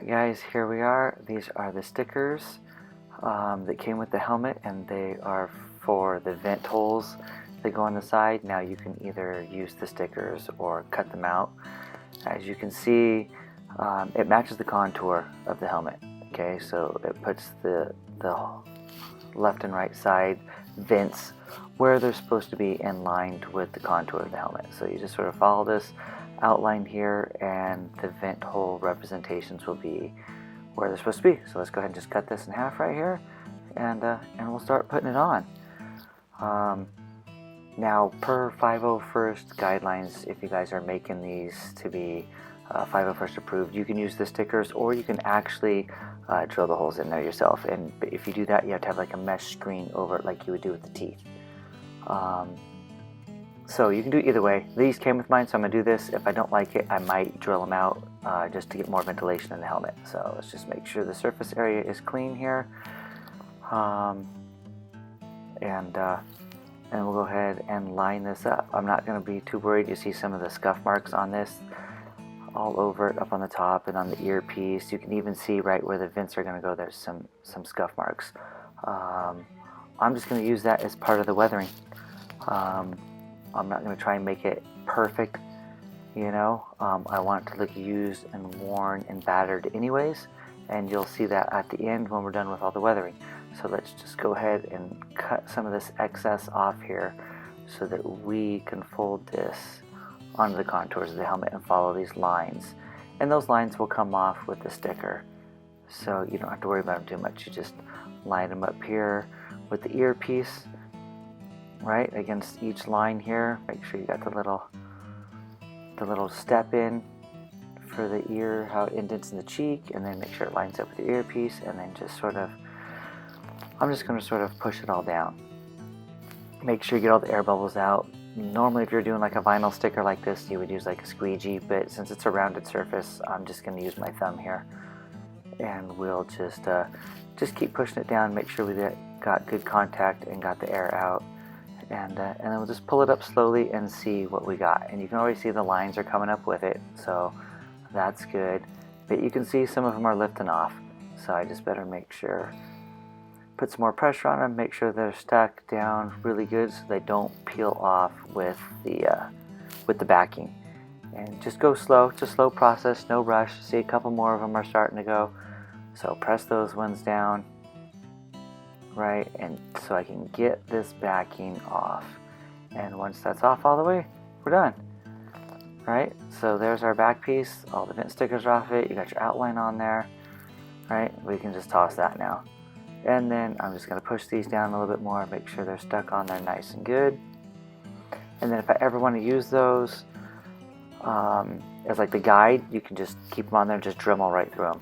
Alright guys, here we are. These are the stickers that came with the helmet, and they are for the vent holes that go on the side. Now you can either use the stickers or cut them out. As you can see, it matches the contour of the helmet. Okay, so it puts the left and right side vents where they're supposed to be in line with the contour of the helmet. So you just sort of follow this outline here, and the vent hole representations will be where they're supposed to be. So let's go ahead and just cut this in half right here, and we'll start putting it on. Now, per 501st guidelines, if you guys are making these to be 501st approved, you can use the stickers, or you can actually drill the holes in there yourself. And if you do that, you have to have like a mesh screen over it like you would do with the teeth. So you can do it either way. These came with mine, so I'm going to do this. If I don't like it, I might drill them out just to get more ventilation in the helmet. So let's just make sure the surface area is clean here. And we'll go ahead and line this up. I'm not going to be too worried. You see some of the scuff marks on this all over it, up on the top and on the earpiece. You can even see right where the vents are going to go, there's some scuff marks. I'm just going to use that as part of the weathering. I'm not going to try and make it perfect, you know. I want it to look used and worn and battered anyways, and you'll see that at the end when we're done with all the weathering. So let's just go ahead and cut some of this excess off here so that we can fold this onto the contours of the helmet and follow these lines. And those lines will come off with the sticker, so you don't have to worry about them too much. You just line them up here with the earpiece, right against each line here. Make sure you got the little step in for the ear, how it indents in the cheek, and then make sure it lines up with the earpiece, and then just sort of, I'm just going to sort of push it all down. Make sure you get all the air bubbles out. Normally if you're doing like a vinyl sticker like this, you would use like a squeegee, but since it's a rounded surface, I'm just going to use my thumb here, and we'll just keep pushing it down. Make sure we got good contact and got the air out. And then we'll just pull it up slowly and see what we got. And you can already see the lines are coming up with it, so that's good. But you can see some of them are lifting off, so I just better make sure, put some more pressure on them, make sure they're stuck down really good so they don't peel off with the backing. And just go slow, it's a slow process, no rush. See, a couple more of them are starting to go, so press those ones down. Right, and so I can get this backing off, and once that's off all the way, we're done. Right, so there's our back piece, all the vent stickers are off it, you got your outline on there. Right, we can just toss that now, and then I'm just going to push these down a little bit more, make sure they're stuck on there nice and good. And then if I ever want to use those as like the guide, you can just keep them on there and just Dremel right through them.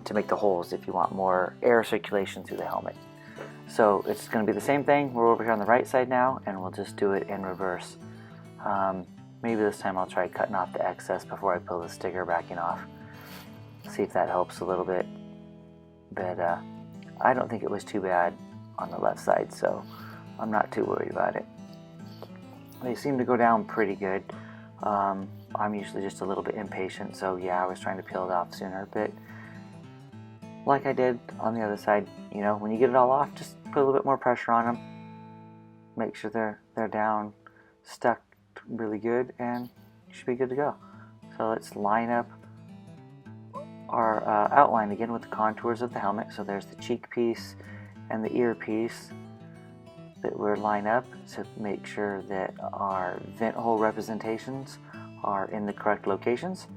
To make the holes if you want more air circulation through the helmet. So it's going to be the same thing. We're over here on the right side now, and we'll just do it in reverse. Maybe this time I'll try cutting off the excess before I pull the sticker backing off. See if that helps a little bit. But I don't think it was too bad on the left side, so I'm not too worried about it. They seem to go down pretty good. I'm usually just a little bit impatient, so yeah, I was trying to peel it off sooner, but like I did on the other side, you know, when you get it all off, just put a little bit more pressure on them. Make sure they're down, stuck really good, and you should be good to go. So let's line up our outline again with the contours of the helmet. So there's the cheek piece and the ear piece that we're line up to make sure that our vent hole representations are in the correct locations.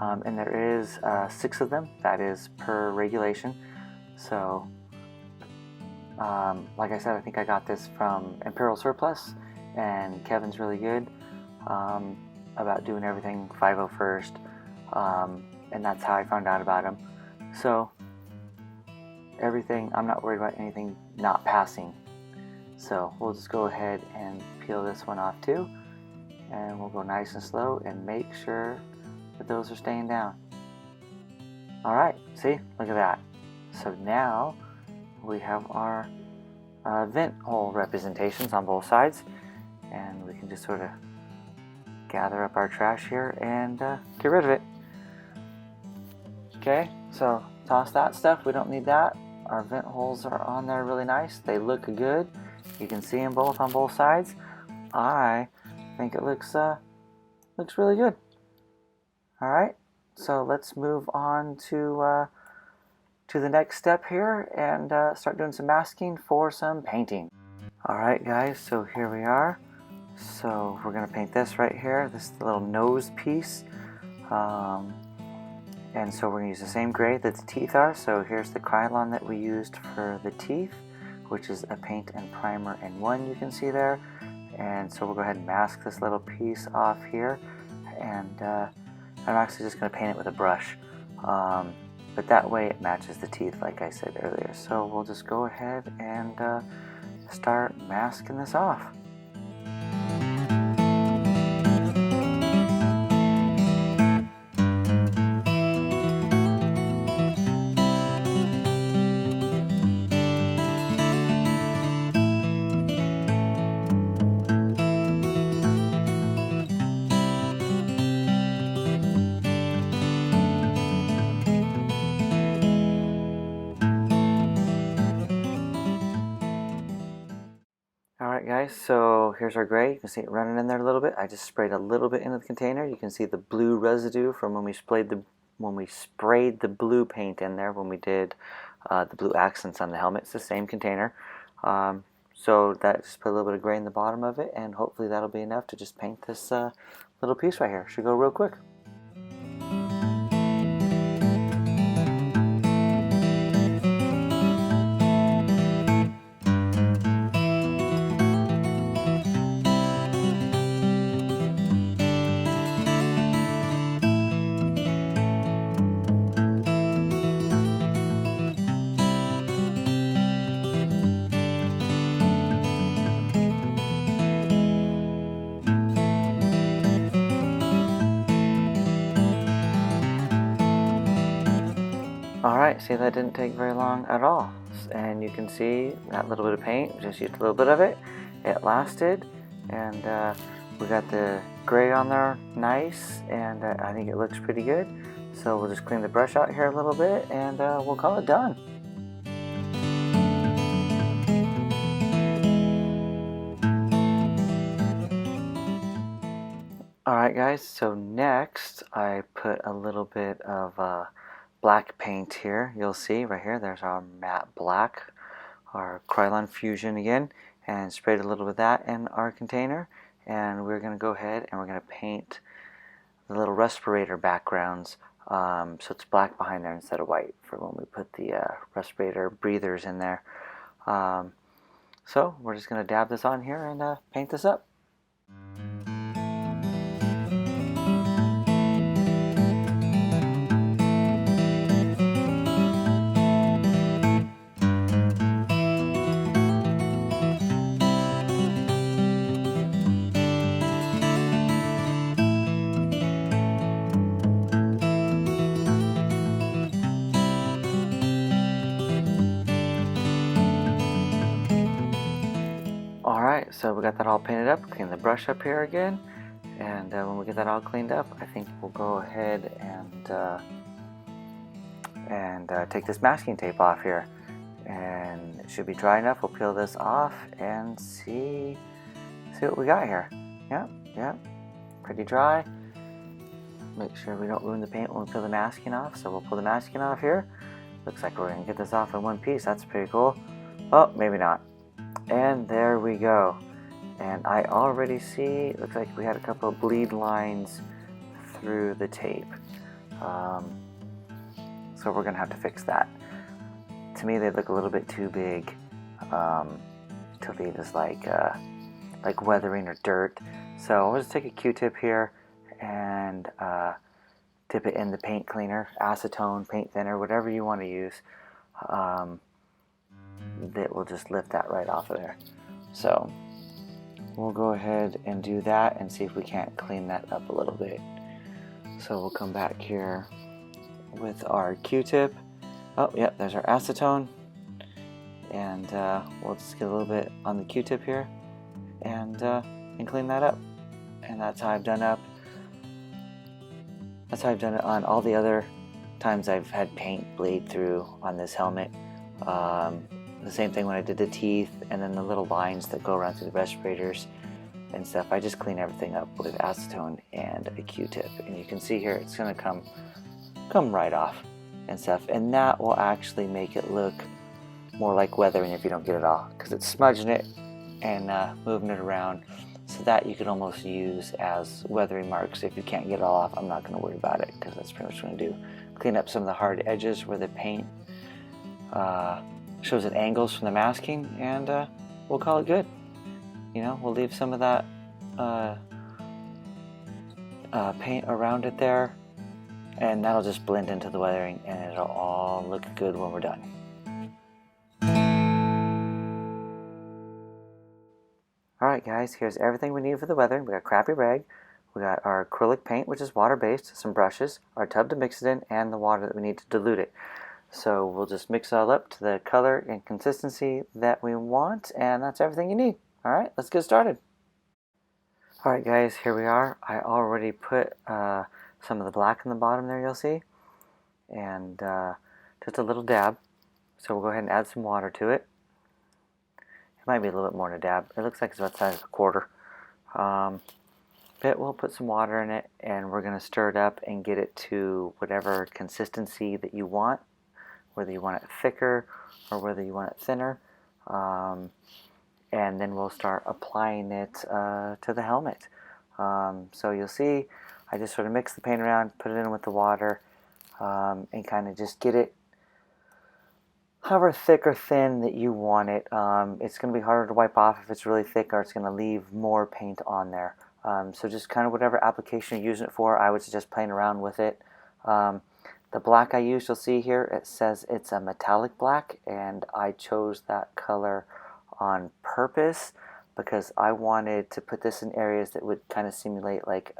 And there is 6 of them, that is per regulation. So like I said, I think I got this from Imperial Surplus, and Kevin's really good about doing everything 501st, and that's how I found out about him. So everything, I'm not worried about anything not passing. So we'll just go ahead and peel this one off too, and we'll go nice and slow and make sure that those are staying down. Alright, see, look at that. So now we have our vent hole representations on both sides, and we can just sort of gather up our trash here and get rid of it. Okay, so toss that stuff. We don't need that. Our vent holes are on there really nice. They look good. You can see them both on both sides. I think it looks really good. All right, so let's move on to the next step here and start doing some masking for some painting. All right, guys, so here we are. So we're gonna paint this right here. This is the little nose piece. And so we're gonna use the same gray that the teeth are. So here's the Krylon that we used for the teeth, which is a paint and primer in one, you can see there. And so we'll go ahead and mask this little piece off here. And I'm actually just gonna paint it with a brush. But that way it matches the teeth like I said earlier. So we'll just go ahead and start masking this off. Alright guys, so here's our gray. You can see it running in there a little bit. I just sprayed a little bit into the container. You can see the blue residue from when we sprayed the blue paint in there when we did the blue accents on the helmet. It's the same container. So that just put a little bit of gray in the bottom of it, and hopefully that'll be enough to just paint this little piece right here. Should go real quick. Alright, see, that didn't take very long at all. And you can see that little bit of paint, just used a little bit of it. It lasted, and we got the gray on there nice, and I think it looks pretty good. So we'll just clean the brush out here a little bit, and we'll call it done. Alright guys, so next I put a little bit of black paint here. You'll see right here, there's our matte black, our Krylon Fusion again, and sprayed a little bit of that in our container. And we're going to go ahead and we're going to paint the little respirator backgrounds, so it's black behind there instead of white for when we put the respirator breathers in there. So we're just going to dab this on here and paint this up. Alright, so we got that all painted up. Clean the brush up here again, and when we get that all cleaned up, I think we'll go ahead and take this masking tape off here, and it should be dry enough. We'll peel this off and see what we got here. Yep, pretty dry. Make sure we don't ruin the paint when we peel the masking off. So we'll pull the masking off here. Looks like we're gonna get this off in one piece. That's pretty cool. Oh, maybe not. And there we go. And I already see, looks like we had a couple of bleed lines through the tape. So we're gonna have to fix that. To me, they look a little bit too big to leave as like weathering or dirt. So I'll just take a Q-tip here and dip it in the paint cleaner, acetone, paint thinner, whatever you want to use. That will just lift that right off of there. So we'll go ahead and do that and see if we can't clean that up a little bit. So we'll come back here with our Q-tip. Oh, yep, there's our acetone. And we'll just get a little bit on the Q-tip here and clean that up. And that's how I've done it on all the other times I've had paint bleed through on this helmet. The same thing when I did the teeth and then the little lines that go around through the respirators and stuff. I just clean everything up with acetone and a Q-tip, and you can see here it's going to come right off and stuff, and that will actually make it look more like weathering if you don't get it off, because it's smudging it and moving it around, so that you could almost use as weathering marks. If you can't get it all off, I'm not going to worry about it, because that's pretty much what I'm going to do. Clean up some of the hard edges where the paint shows at angles from the masking, and we'll call it good. You know, we'll leave some of that paint around it there, and that'll just blend into the weathering, and it'll all look good when we're done. Alright guys, here's everything we need for the weathering. We got crappy rag, we got our acrylic paint, which is water-based, some brushes, our tub to mix it in, and the water that we need to dilute it. So we'll just mix it all up to the color and consistency that we want, and that's everything you need. Alright, let's get started. Alright guys, here we are. I already put some of the black in the bottom there, you'll see, and just a little dab. So we'll go ahead and add some water to it. It might be a little bit more than a dab. It looks like it's about the size of a quarter. But we'll put some water in it, and we're going to stir it up and get it to whatever consistency that you want, whether you want it thicker or whether you want it thinner. And then we'll start applying it to the helmet. So you'll see I just sort of mix the paint around, put it in with the water, and kind of just get it however thick or thin that you want it. It's going to be harder to wipe off if it's really thick, or it's going to leave more paint on there. So just kind of whatever application you're using it for, I would suggest playing around with it. The black I used, you'll see here, it says it's a metallic black, and I chose that color on purpose because I wanted to put this in areas that would kind of simulate like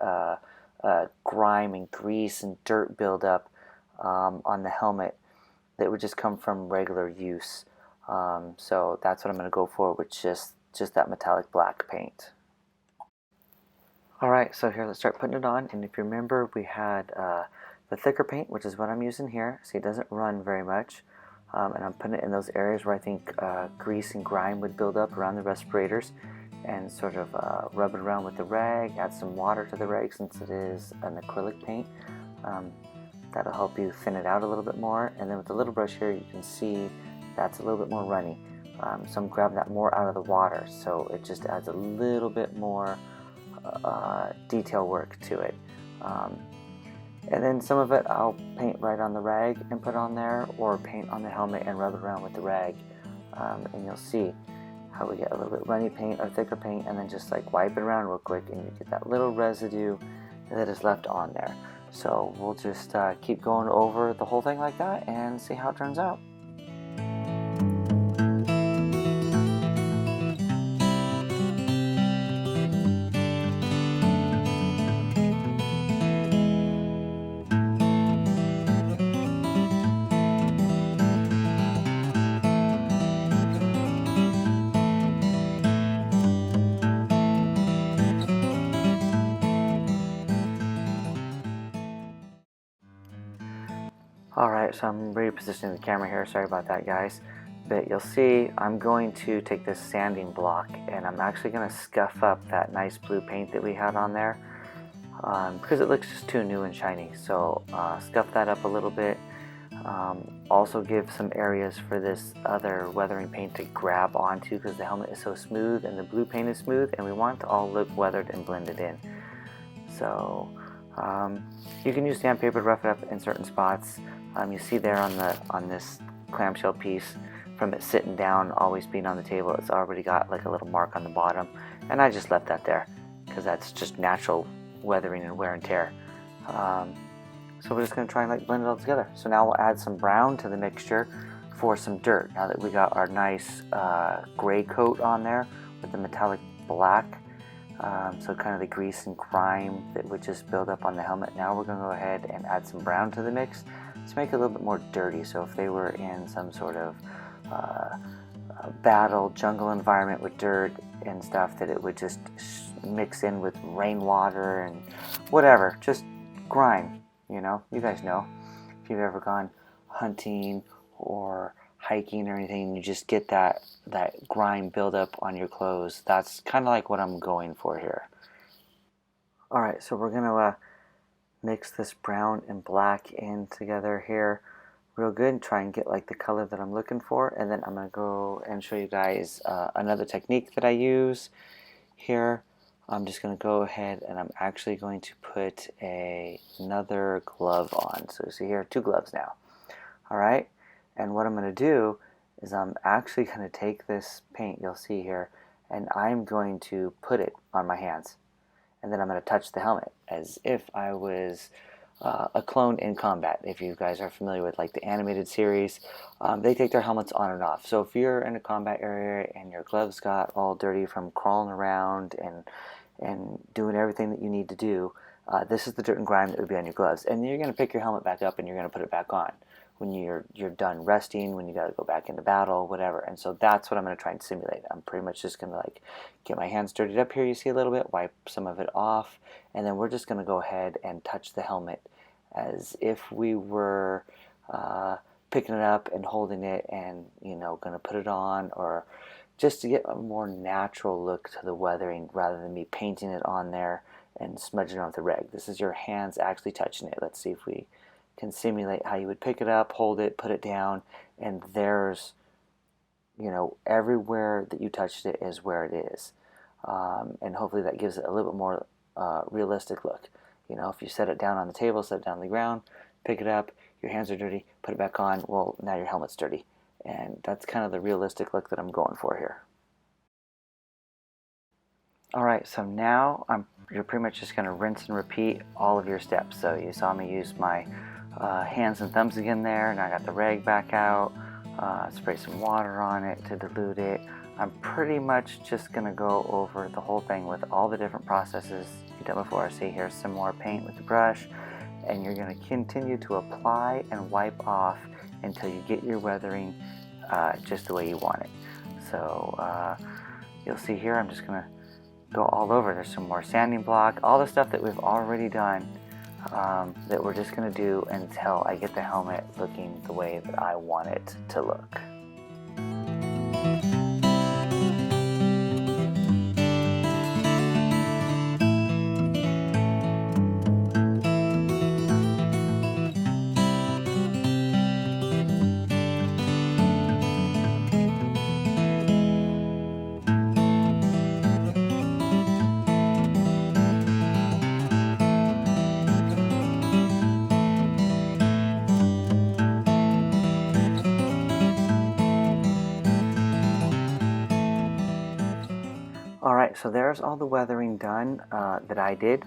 grime and grease and dirt buildup on the helmet that would just come from regular use. So that's what I'm going to go for with just that metallic black paint. Alright, so here let's start putting it on, and if you remember we had the thicker paint, which is what I'm using here. See, it doesn't run very much. And I'm putting it in those areas where I think grease and grime would build up around the respirators, and sort of rub it around with the rag, add some water to the rag since it is an acrylic paint. That'll help you thin it out a little bit more, and then with the little brush here you can see that's a little bit more runny. So I'm grabbing that more out of the water, so it just adds a little bit more detail work to it. And then some of it I'll paint right on the rag and put on there, or paint on the helmet and rub it around with the rag. And you'll see how we get a little bit runny paint or thicker paint, and then just like wipe it around real quick, and you get that little residue that is left on there. So we'll just keep going over the whole thing like that and see how it turns out. Alright, so I'm repositioning the camera here, sorry about that guys. But you'll see I'm going to take this sanding block, and I'm actually going to scuff up that nice blue paint that we had on there, because it looks just too new and shiny. So scuff that up a little bit. Also give some areas for this other weathering paint to grab onto, because the helmet is so smooth and the blue paint is smooth, and we want it to all look weathered and blended in. So you can use sandpaper to rough it up in certain spots. You see there on this clamshell piece, from it sitting down, always being on the table, it's already got like a little mark on the bottom, and I just left that there because that's just natural weathering and wear and tear. So we're just going to try and like blend it all together. So now we'll add some brown to the mixture for some dirt. Now that we got our nice gray coat on there with the metallic black, so kind of the grease and grime that would just build up on the helmet. Now we're going to go ahead and add some brown to the mix to make it a little bit more dirty. So if they were in some sort of battle jungle environment with dirt and stuff, that it would just mix in with rainwater and whatever, just grime, you know, you guys know. if you've ever gone hunting or hiking or anything, and you just get that grime buildup on your clothes. That's kind of like what I'm going for here. All right, so we're gonna mix this brown and black in together here real good and try and get like the color that I'm looking for, and then I'm gonna go and show you guys another technique that I use here. I'm just going to go ahead and I'm actually going to put another glove on. So you see here, 2 gloves now. All right, and what I'm going to do is I'm actually going to take this paint you'll see here, and I'm going to put it on my hands, and then I'm going to touch the helmet as if I was a clone in combat. If you guys are familiar with like the animated series, they take their helmets on and off. So if you're in a combat area and your gloves got all dirty from crawling around and doing everything that you need to do, this is the dirt and grime that would be on your gloves. And then you're going to pick your helmet back up and you're going to put it back on when you're done resting, when you got to go back into battle, whatever. And so that's what I'm going to try and simulate. I'm pretty much just going to like get my hands dirtied up here, you see a little bit, wipe some of it off, and then we're just going to go ahead and touch the helmet as if we were picking it up and holding it and, you know, going to put it on, or just to get a more natural look to the weathering rather than me painting it on there and smudging it on with the rag. This is your hands actually touching it. Let's see if we can simulate how you would pick it up, hold it, put it down, and there's, you know, everywhere that you touched it is where it is. And hopefully that gives it a little bit more realistic look. You know, if you set it down on the table, set it down on the ground, pick it up, your hands are dirty, put it back on, well, now your helmet's dirty. And that's kind of the realistic look that I'm going for here. Alright, so now you're pretty much just going to rinse and repeat all of your steps. So you saw me use my hands and thumbs again there, and I got the rag back out, spray some water on it to dilute it. I'm pretty much just going to go over the whole thing with all the different processes you've done before. See, here's some more paint with the brush, and you're going to continue to apply and wipe off until you get your weathering just the way you want it. So you'll see here I'm just going to go all over. There's some more sanding block, all the stuff that we've already done that we're just going to do until I get the helmet looking the way that I want it to look. Alright, so there's all the weathering done that I did.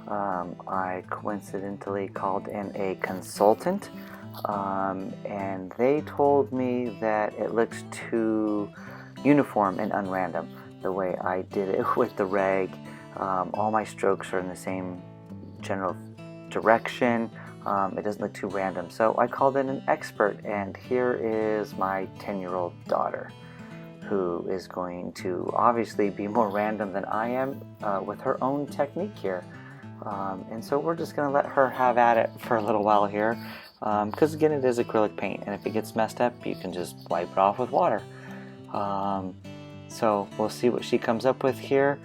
I coincidentally called in a consultant, and they told me that it looks too uniform and unrandom the way I did it with the rag. All my strokes are in the same general direction. It doesn't look too random. So I called in an expert, and here is my 10-year-old daughter, who is going to obviously be more random than I am with her own technique here. And so we're just going to let her have at it for a little while here, because again, it is acrylic paint, and if it gets messed up, you can just wipe it off with water. So we'll see what she comes up with here,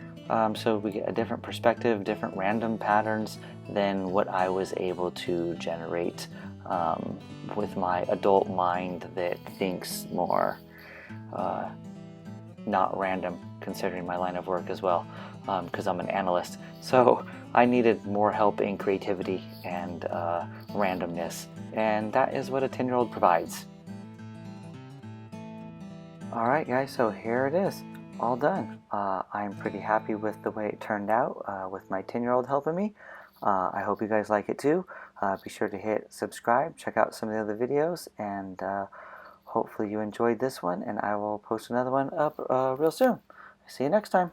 so we get a different perspective, different random patterns than what I was able to generate with my adult mind that thinks more not random, considering my line of work as well, because I'm an analyst. So I needed more help in creativity and randomness, and that is what a 10-year-old provides. Alright guys, so here it is, all done. I'm pretty happy with the way it turned out with my 10-year-old helping me. I hope you guys like it too. Be sure to hit subscribe, check out some of the other videos, and hopefully you enjoyed this one, and I will post another one up real soon. See you next time.